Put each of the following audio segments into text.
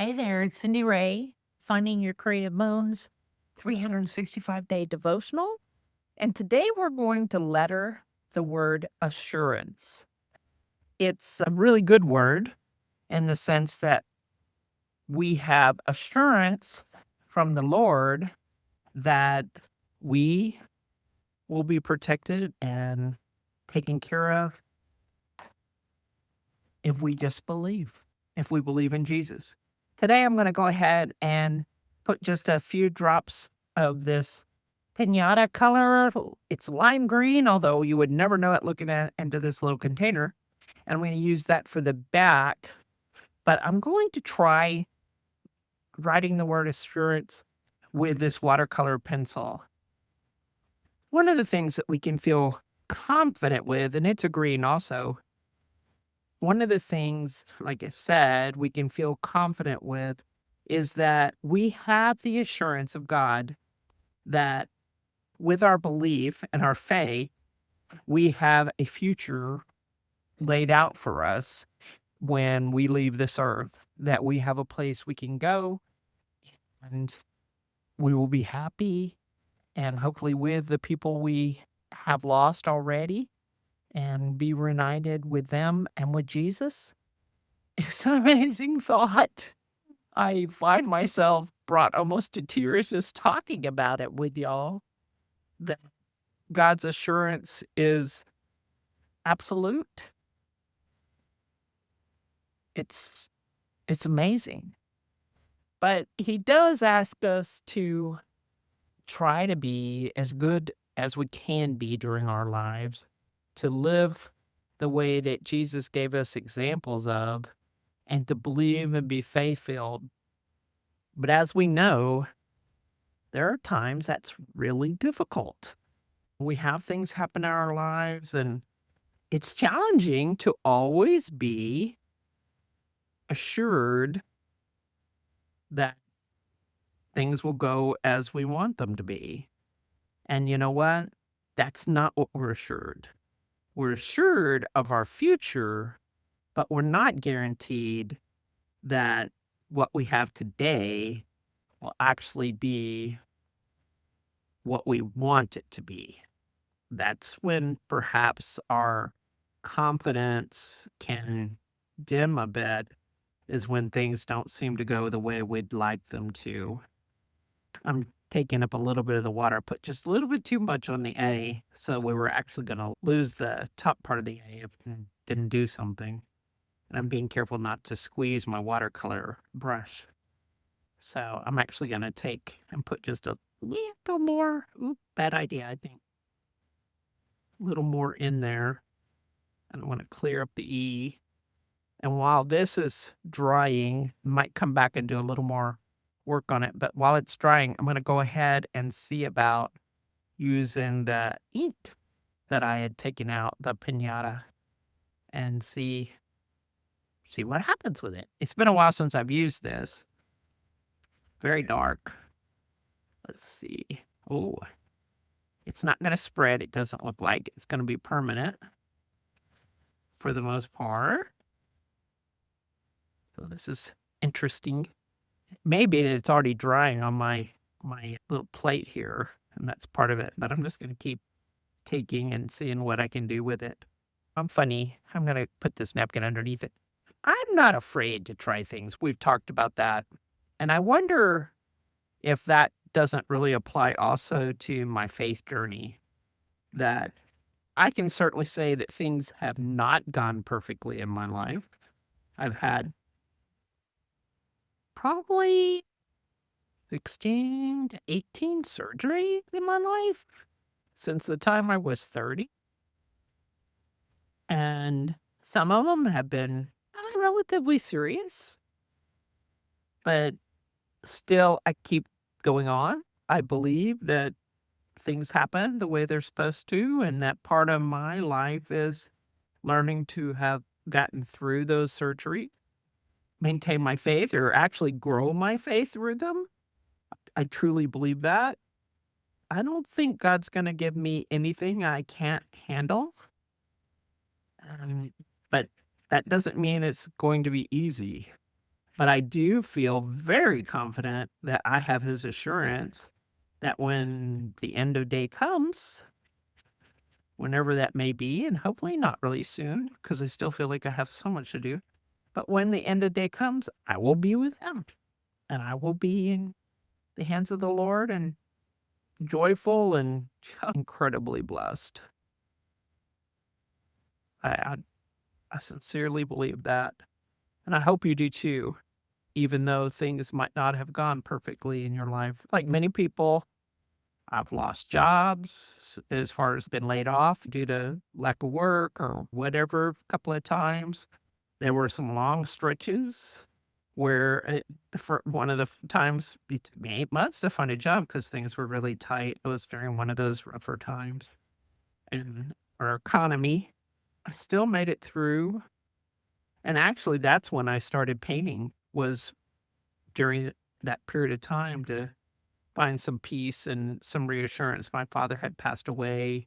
Hi there, it's Cindy Rae, Finding Your Creative Moons 365-day devotional. And today we're going to letter the word assurance. It's a really good word in the sense that we have assurance from the Lord that we will be protected and taken care of if we just believe, if we believe in Jesus. Today, I'm going to go ahead and put just a few drops of this pinata color. It's lime green, although you would never know it looking into this little container. And I'm going to use that for the back. But I'm going to try writing the word assurance with this watercolor pencil. One of the things that we can feel confident with, and it's a green also, one of the things, like I said, we can feel confident with is that we have the assurance of God that with our belief and our faith, we have a future laid out for us when we leave this earth, that we have a place we can go and we will be happy and hopefully with the people we have lost already and be reunited with them and with Jesus. It's an amazing thought. I find myself brought almost to tears just talking about it with y'all. That God's assurance is absolute. It's it's amazing. But he does ask us to try to be as good as we can be during our lives, to live the way that Jesus gave us examples of, and to believe and be faith-filled. But as we know, there are times that's really difficult. We have things happen in our lives, and it's challenging to always be assured that things will go as we want them to be. And you know what? That's not what we're assured. We're assured of our future, but we're not guaranteed that what we have today will actually be what we want it to be. That's when perhaps our confidence can dim a bit, is when things don't seem to go the way we'd like them to. I'm taking up a little bit of the water. I put just a little bit too much on the A, so we were actually going to lose the top part of the A if I didn't do something. And I'm being careful not to squeeze my watercolor brush. So I'm actually going to take and put just a little more. Oop, bad idea, I think. A little more in there. I don't want to clear up the E. And while this is drying, I might come back and do a little more work on it. But while it's drying, I'm going to go ahead and see about using the ink that I had taken out, the pinata, and see what happens with it. It's been a while since I've used this. Very dark. Let's see. Oh, it's not going to spread. It doesn't look like it's going to be permanent for the most part. So this is interesting. Maybe it's already drying on my little plate here, and that's part of it. But I'm just going to keep taking and seeing what I can do with it. I'm funny. I'm going to put this napkin underneath it. I'm not afraid to try things. We've talked about that. And I wonder if that doesn't really apply also to my faith journey, that I can certainly say that things have not gone perfectly in my life. I've had probably 16 to 18 surgeries in my life since the time I was 30. And some of them have been relatively serious, but still I keep going on. I believe that things happen the way they're supposed to, and that part of my life is learning to have gotten through those surgeries, maintain my faith, or actually grow my faith through them. I truly believe that. I don't think God's going to give me anything I can't handle. Um, but that doesn't mean it's going to be easy. But I do feel very confident that I have his assurance that when the end of day comes, whenever that may be, and hopefully not really soon, because I still feel like I have so much to do. But when the end of day comes, I will be with him and I will be in the hands of the Lord and joyful and incredibly blessed. I, I, I sincerely believe that. And I hope you do too, even though things might not have gone perfectly in your life. Like many people, I've lost jobs as far as been laid off due to lack of work or whatever a couple of times. There were some long stretches where for one of the times it took me 8 months to find a job because things were really tight. It was during one of those rougher times in our economy. I still made it through. And actually, that's when I started painting was during that period of time to find some peace and some reassurance. My father had passed away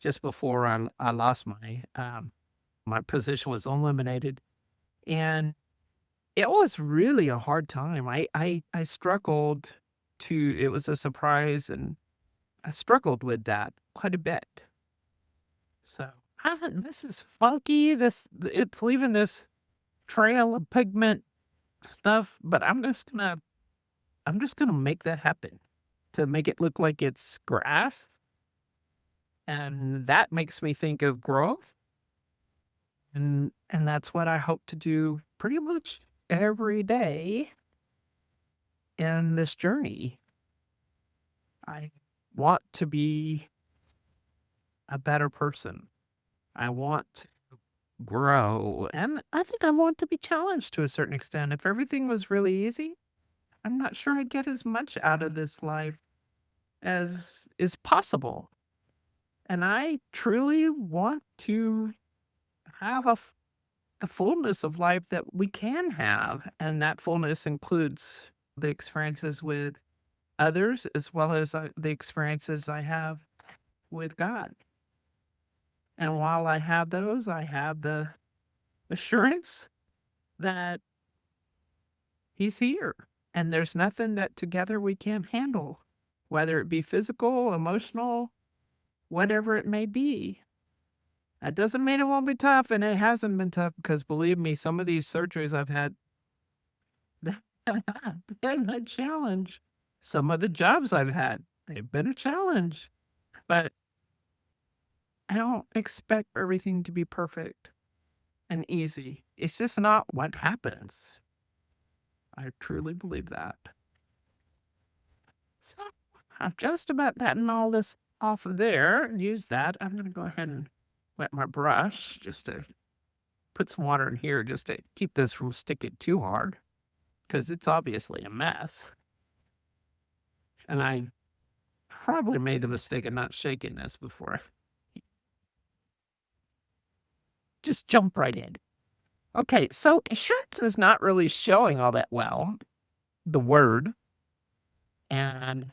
just before I lost my position was eliminated, and it was really a hard time. I struggled to it was a surprise, and I struggled with that quite a bit. So, I haven't this is funky, it's leaving this trail of pigment stuff, but I'm just gonna make that happen to make it look like it's grass, and that makes me think of growth, and that's what I hope to do pretty much every day in this journey. I want to be a better person. I want to grow, and I think I want to be challenged to a certain extent. If everything was really easy, I'm not sure I'd get as much out of this life as is possible. And I truly want to have the fullness of life that we can have. And that fullness includes the experiences with others as well as the experiences I have with God. And while I have those, I have the assurance that He's here. And there's nothing that together we can't handle, whether it be physical, emotional, whatever it may be. That doesn't mean it won't be tough, and it hasn't been tough because believe me, some of these surgeries I've had have been a challenge. Some of the jobs I've had, they've been a challenge. But I don't expect everything to be perfect and easy. It's just not what happens. I truly believe that. So I've just about gotten all this off of there. Use that. I'm going to go ahead and wet my brush just to put some water in here just to keep this from sticking too hard because it's obviously a mess. And I probably made the mistake of not shaking this before. Just jump right in. Okay, so insurance is not really showing all that well, the word, and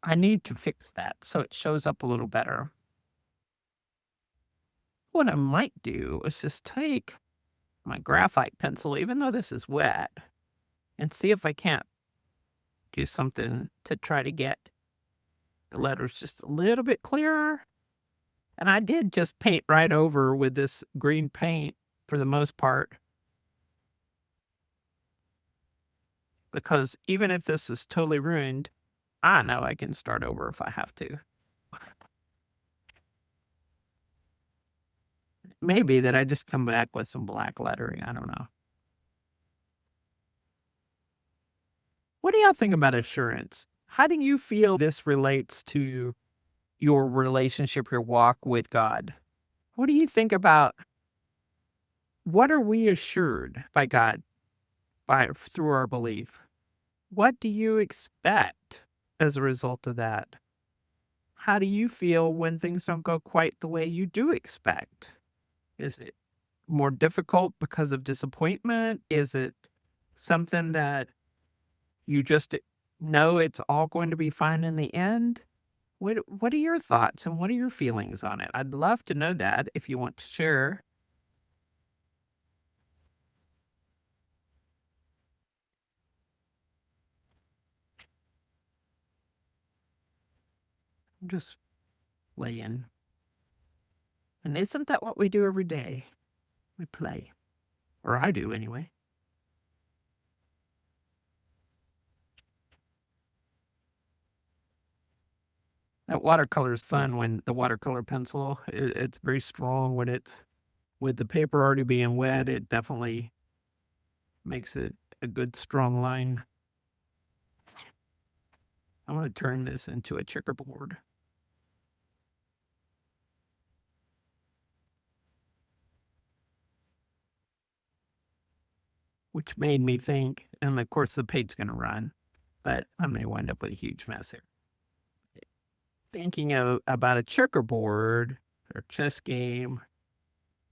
I need to fix that so it shows up a little better. What I might do is just take my graphite pencil, even though this is wet, and see if I can't do something to try to get the letters just a little bit clearer. And I did just paint right over with this green paint for the most part, because even if this is totally ruined, I know I can start over if I have to. Maybe that I just come back with some black lettering. I don't know. What do y'all think about assurance? How do you feel this relates to your relationship, your walk with God? What do you think about what are we assured by God by through our belief? What do you expect as a result of that? How do you feel when things don't go quite the way you do expect? Is it more difficult because of disappointment? Is it something that you just know it's all going to be fine in the end? What are your thoughts and what are your feelings on it? I'd love to know that if you want to share. just playing. And isn't that what we do every day? We play. Or I do anyway. That watercolor is fun when the watercolor pencil, it's very strong when it's with the paper already being wet. It definitely makes it a good strong line. I'm going to turn this into a checkerboard, which made me think, and of course the paint's going to run, but I may wind up with a huge mess here. Thinking about a checkerboard or chess game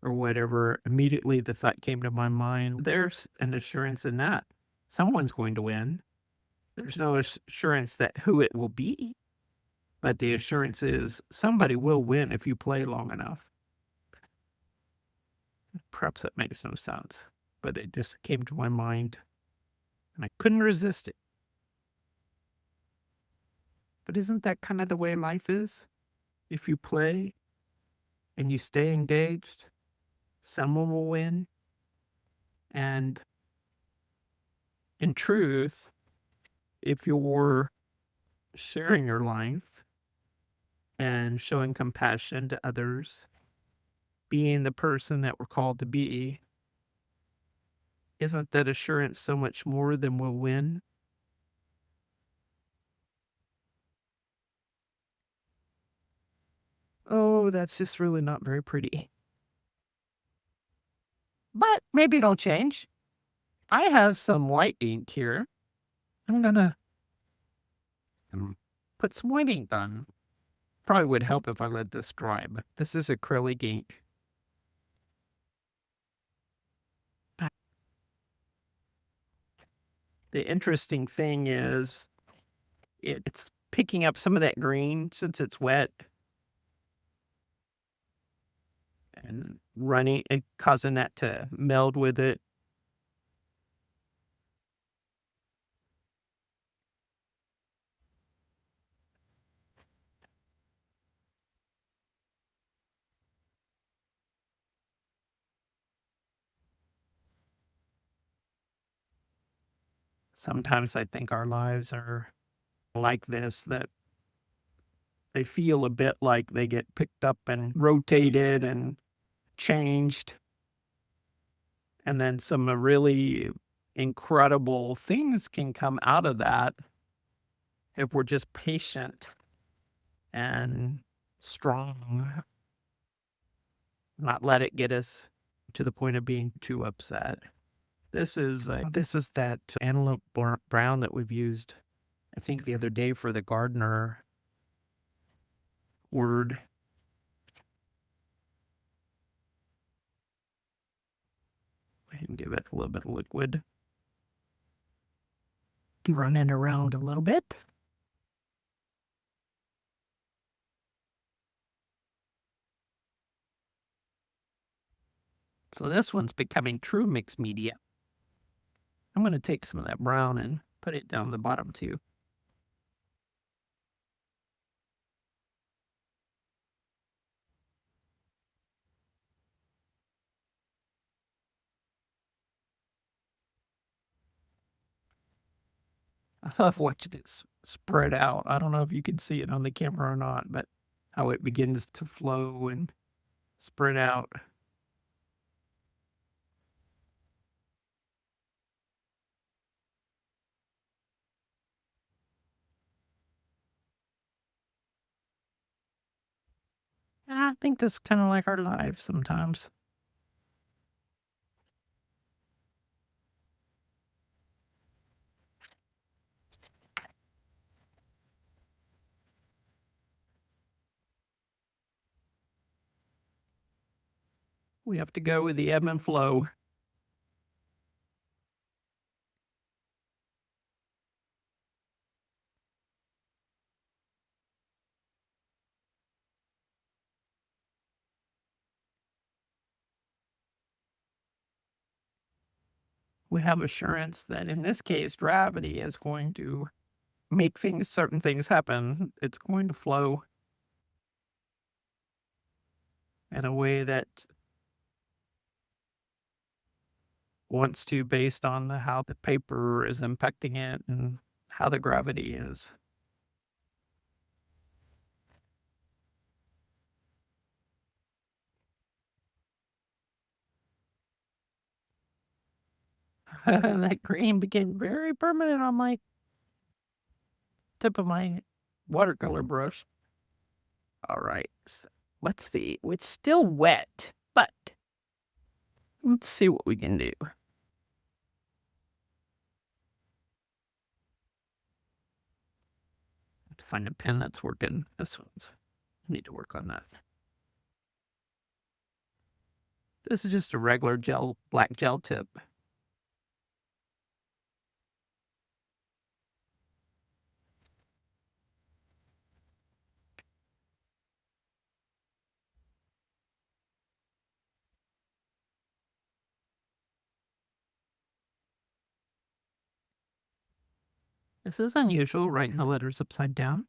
or whatever, immediately the thought came to my mind, there's an assurance in that. Someone's going to win. There's no assurance that who it will be, but the assurance is somebody will win if you play long enough. Perhaps that makes no sense, but it just came to my mind and I couldn't resist it. But isn't that kind of the way life is? If you play and you stay engaged, someone will win. And in truth, if you're sharing your life and showing compassion to others, being the person that we're called to be, isn't that assurance so much more than we'll win? Oh, that's just really not very pretty. But maybe it'll change. I have some white ink here. I'm gonna put some white ink on. Probably would help if I let this dry, but this is acrylic ink. The interesting thing is it's picking up some of that green since it's wet and running and causing that to meld with it. Sometimes I think our lives are like this, that they feel a bit like they get picked up and rotated and changed. And then some really incredible things can come out of that if we're just patient and strong, not let it get us to the point of being too upset. This is that antelope brown that we've used, I think, the other day for the gardener word. And give it a little bit of liquid. Run it around a little bit. So this one's becoming true mixed media. I'm going to take some of that brown and put it down the bottom too. I love watching it spread out. I don't know if you can see it on the camera or not, but how it begins to flow and spread out. I think that's kind of like our lives sometimes. We have to go with the ebb and flow. We have assurance that in this case, gravity is going to make certain things happen. It's going to flow. in a way that wants to based on how the paper is impacting it and how the gravity is. That green became very permanent on my tip of my watercolor brush. All right. Let's see. It's still wet, but let's see what we can do. Have to find a pen that's working. This one's need to work on that. This is just a regular black gel tip. This is unusual, writing the letters upside down.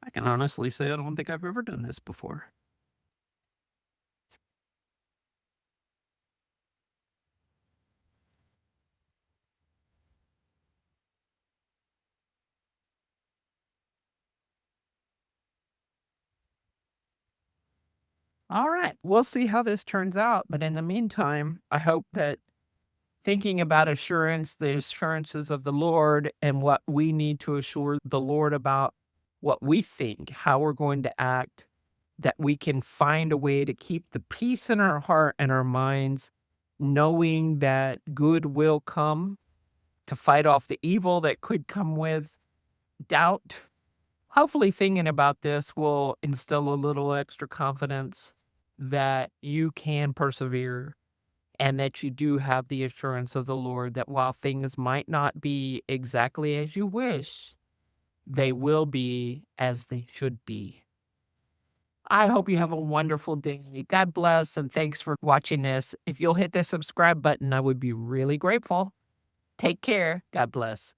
I can honestly say I don't think I've ever done this before. All right. We'll see how this turns out. But in the meantime, I hope that thinking about assurance, the assurances of the Lord, and what we need to assure the Lord about what we think, how we're going to act, that we can find a way to keep the peace in our heart and our minds, knowing that good will come to fight off the evil that could come with doubt. Hopefully, thinking about this will instill a little extra confidence that you can persevere and that you do have the assurance of the Lord that while things might not be exactly as you wish, they will be as they should be. I hope you have a wonderful day. God bless, and thanks for watching this. If you'll hit the subscribe button, I would be really grateful. Take care. God bless.